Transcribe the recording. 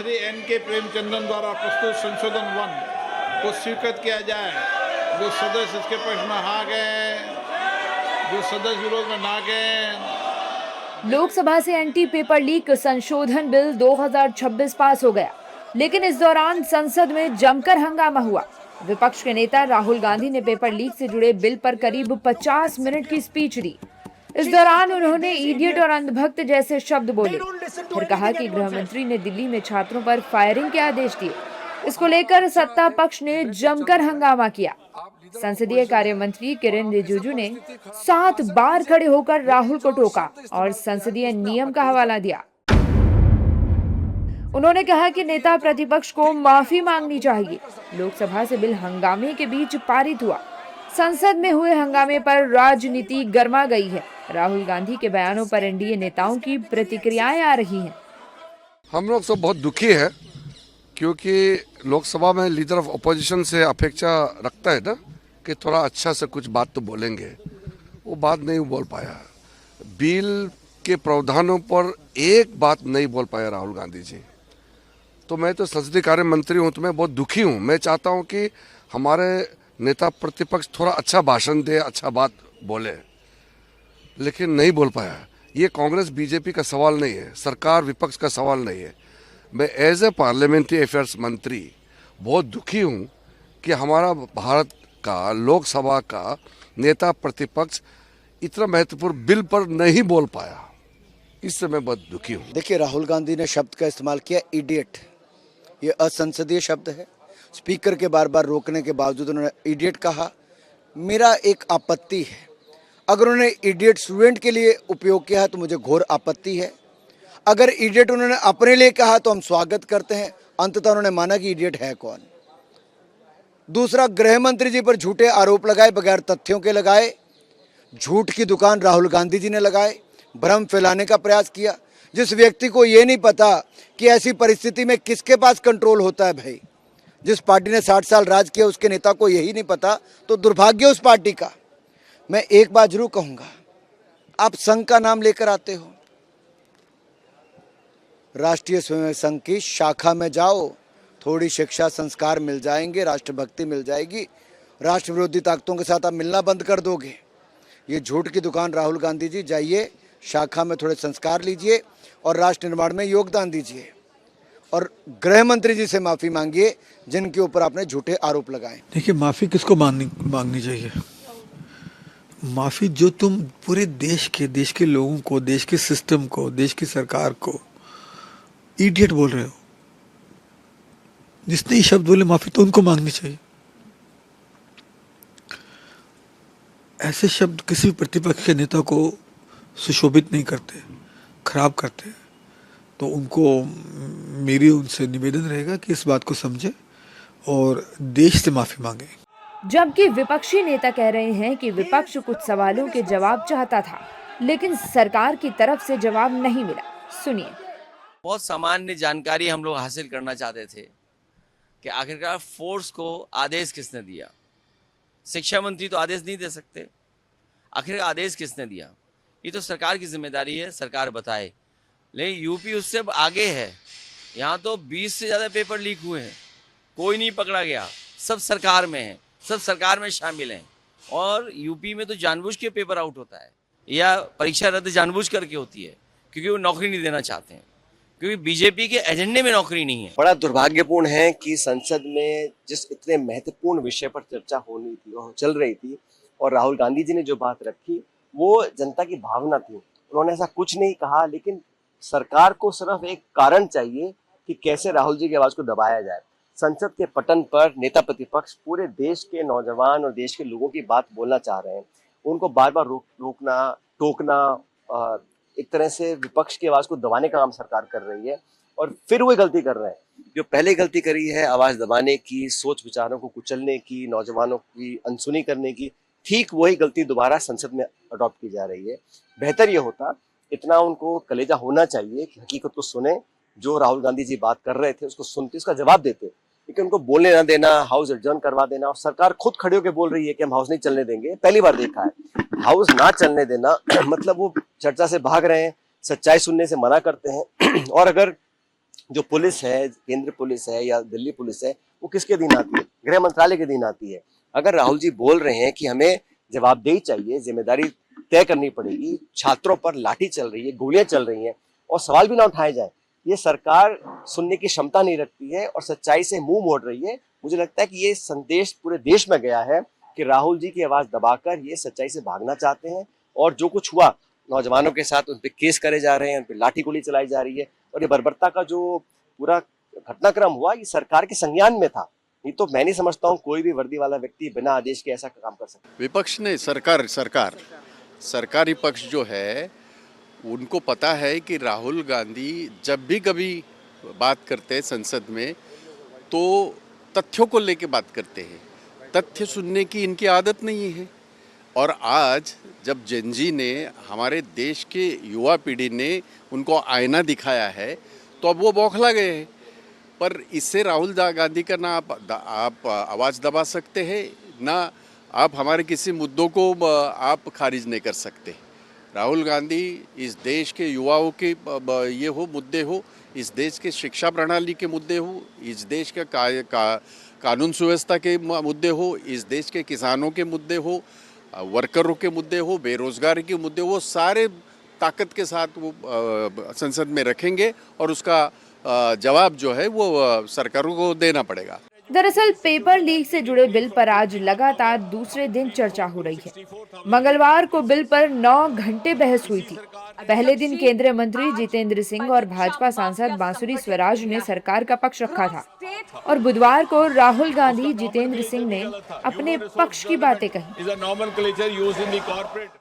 Shri N.K. Premachandran द्वारा प्रस्तुत संशोधन 1 को स्वीकृत किया जाए। जो सदस्य इसके पक्ष में हाँ गए, जो सदस्य विरोध में ना गए। लोकसभा से एंटी पेपर लीक संशोधन बिल 2026 पास हो गया, लेकिन इस दौरान संसद में जमकर हंगामा हुआ। विपक्ष के नेता राहुल गांधी ने पेपर लीक से जुड़े बिल पर करीब 50 मिनट की स्पीच दी। इस दौरान उन्होंने इडियट और अंधभक्त जैसे शब्द बोले। फिर कहा कि गृह मंत्री ने दिल्ली में छात्रों पर फायरिंग के आदेश दिए। इसको लेकर सत्ता पक्ष ने जमकर हंगामा किया। संसदीय कार्य मंत्री किरेन रिजिजू ने 7 बार खड़े होकर राहुल को टोका और संसदीय नियम का हवाला दिया। उन्होंने कहा कि नेता प्रतिपक्ष को माफी मांगनी चाहिए। लोकसभा से बिल हंगामे के बीच पारित हुआ। संसद में हुए हंगामे पर राजनीति गर्मा गई है। राहुल गांधी के बयानों पर एनडीए नेताओं की प्रतिक्रियाएं आ रही हैं। हम लोग सब बहुत दुखी है, क्योंकि लोकसभा में लीडर ऑफ अपोजिशन से अपेक्षा रखता है ना कि थोड़ा अच्छा से कुछ बात तो बोलेंगे, वो बात नहीं बोल पाया। बिल के प्रावधानों पर एक बात नहीं बोल पाया राहुल गांधी जी। तो मैं तो संसदीय कार्य मंत्री हूँ, तो मैं बहुत दुखी हूँ। मैं चाहता हूँ कि हमारे नेता प्रतिपक्ष थोड़ा अच्छा भाषण दे, अच्छा बात बोले, लेकिन नहीं बोल पाया। ये कांग्रेस बीजेपी का सवाल नहीं है, सरकार विपक्ष का सवाल नहीं है। मैं एज ए पार्लियामेंट्री अफेयर्स मंत्री बहुत दुखी हूँ कि हमारा भारत का लोकसभा का नेता प्रतिपक्ष इतना महत्वपूर्ण बिल पर नहीं बोल पाया। इससे मैं बहुत दुखी हूँ। देखिए, राहुल गांधी ने शब्द का इस्तेमाल किया इडियट। ये असंसदीय शब्द है। स्पीकर के बार बार रोकने के बावजूद उन्होंने इडियट कहा। मेरा एक आपत्ति है, अगर उन्होंने इडियट स्टूडेंट के लिए उपयोग किया है तो मुझे घोर आपत्ति है। अगर इडियट उन्होंने अपने लिए कहा तो हम स्वागत करते हैं। अंततः उन्होंने माना कि इडियट है कौन। दूसरा, गृह मंत्री जी पर झूठे आरोप लगाए, बगैर तथ्यों के लगाए। झूठ की दुकान राहुल गांधी जी ने लगाए, भ्रम फैलाने का प्रयास किया। जिस व्यक्ति को ये नहीं पता कि ऐसी परिस्थिति में किसके पास कंट्रोल होता है, भाई जिस पार्टी ने 60 साल राज किया उसके नेता को यही नहीं पता, तो दुर्भाग्य उस पार्टी का। मैं एक बात जरूर कहूंगा, आप संघ का नाम लेकर आते हो, राष्ट्रीय स्वयंसेवक संघ की शाखा में जाओ, थोड़ी शिक्षा संस्कार मिल जाएंगे, राष्ट्रभक्ति मिल जाएगी। राष्ट्र विरोधी ताकतों के साथ आप मिलना बंद कर दोगे। ये झूठ की दुकान राहुल गांधी जी, जाइए शाखा में थोड़े संस्कार लीजिए और राष्ट्र निर्माण में योगदान दीजिए, और गृह मंत्री जी से माफी मांगिए जिनके ऊपर आपने झूठे आरोप लगाए। देखिए, माफी किसको मांगनी चाहिए? माफी जो तुम पूरे देश के लोगों को, देश के सिस्टम को, देश की सरकार को इडियट बोल रहे हो, जिसने ये शब्द बोले माफी तो उनको मांगनी चाहिए। ऐसे शब्द किसी भी प्रतिपक्ष के नेता को सुशोभित नहीं करते, खराब करते। तो उनको मेरी उनसे निवेदन रहेगा कि इस बात को समझे और देश से माफी मांगे। जबकि विपक्षी नेता कह रहे हैं कि विपक्ष कुछ सवालों के जवाब चाहता था, लेकिन सरकार की तरफ से जवाब नहीं मिला। सुनिए। बहुत सामान्य जानकारी हम लोग हासिल करना चाहते थे कि आखिरकार फोर्स को आदेश किसने दिया। शिक्षा मंत्री तो आदेश नहीं दे सकते, आखिर आदेश किसने दिया? ये तो सरकार की जिम्मेदारी है, सरकार बताए। लेकिन यूपी उससे आगे है। यहाँ तो 20 से ज़्यादा पेपर लीक हुए हैं, कोई नहीं पकड़ा गया, सब सरकार में है, सब सरकार में शामिल हैं। और यूपी में तो जानबूझ के पेपर आउट होता है या परीक्षा रद्द जानबूझ करके होती है, क्योंकि वो नौकरी नहीं देना चाहते हैं, क्योंकि बीजेपी के एजेंडे में नौकरी नहीं है। बड़ा दुर्भाग्यपूर्ण है कि संसद में जिस इतने महत्वपूर्ण विषय पर चर्चा होनी थी और चल रही थी, और राहुल गांधी जी ने जो बात रखी वो जनता की भावना थी। उन्होंने ऐसा कुछ नहीं कहा, लेकिन सरकार को सिर्फ एक कारण चाहिए कि कैसे राहुल जी की आवाज को दबाया जाए। संसद के पटन पर नेता प्रतिपक्ष पूरे देश के नौजवान और देश के लोगों की बात बोलना चाह रहे हैं, उनको बार बार रोकना टोकना, एक तरह से विपक्ष की आवाज को दबाने का काम सरकार कर रही है। और फिर वो गलती कर रहे हैं जो पहले गलती करी है, आवाज दबाने की, सोच विचारों को कुचलने की, नौजवानों की अनसुनी करने की, ठीक वही गलती दोबारा संसद में अडॉप्ट की जा रही है। बेहतर ये होता, इतना उनको कलेजा होना चाहिए कि हकीकत को सुने, जो राहुल गांधी जी बात कर रहे थे उसको सुनते, उसका जवाब देते, लेकिन उनको बोलने ना देना, हाउस एडजर्न करवा देना। और सरकार खुद खड़े होकर बोल रही है कि हम हाउस नहीं चलने देंगे। पहली बार देखा है हाउस ना चलने देना मतलब वो चर्चा से भाग रहे हैं, सच्चाई सुनने से मना करते हैं। और अगर जो पुलिस है, केंद्र पुलिस है या दिल्ली पुलिस है, वो किसके अधीन आती है? गृह मंत्रालय के अधीन आती है। अगर राहुल जी बोल रहे हैं कि हमें जवाबदेही चाहिए, जिम्मेदारी तय करनी पड़ेगी, छात्रों पर लाठी चल रही है, गोलियां चल रही हैं और सवाल भी ना उठाए जाए, ये सरकार सुनने की क्षमता नहीं रखती है और सच्चाई से मुंह मोड़ रही है। मुझे लगता है कि ये संदेश पूरे देश में गया है कि राहुल जी की आवाज दबाकर ये सच्चाई से भागना चाहते हैं और जो कुछ हुआ नौजवानों के साथ, उन पे केस करे जा रहे हैं, उन पे लाठी गोली चलाई जा रही है और ये बर्बरता का जो पूरा घटनाक्रम हुआ, ये सरकार के संज्ञान में था। नहीं तो मैं नहीं समझता हूँ कोई भी वर्दी वाला व्यक्ति बिना आदेश के ऐसा काम कर सकता। विपक्ष ने सरकारी पक्ष जो है उनको पता है कि राहुल गांधी जब भी कभी बात करते हैं संसद में तो तथ्यों को लेके बात करते हैं, तथ्य सुनने की इनकी आदत नहीं है। और आज जब जेनजी ने, हमारे देश के युवा पीढ़ी ने उनको आईना दिखाया है तो अब वो बौखला गए हैं। पर इससे राहुल गांधी का ना आप आवाज़ दबा सकते हैं, ना आप हमारे किसी मुद्दों को आप खारिज नहीं कर सकते। राहुल गांधी इस देश के युवाओं के ये हो मुद्दे हो, इस देश के शिक्षा प्रणाली के मुद्दे हो, इस देश के कानून सुव्यवस्था के मुद्दे हो, इस देश के किसानों के मुद्दे हो, वर्करों के मुद्दे हो, बेरोजगारी के मुद्दे हो, सारे ताकत के साथ वो संसद में रखेंगे और उसका जवाब जो है वो सरकारों को देना पड़ेगा। दरअसल पेपर लीक से जुड़े बिल पर आज लगातार दूसरे दिन चर्चा हो रही है। मंगलवार को बिल पर 9 घंटे बहस हुई थी। पहले दिन केंद्रीय मंत्री जितेंद्र सिंह और भाजपा सांसद बांसुरी स्वराज ने सरकार का पक्ष रखा था और बुधवार को राहुल गांधी, जितेंद्र सिंह ने अपने पक्ष की बातें कही।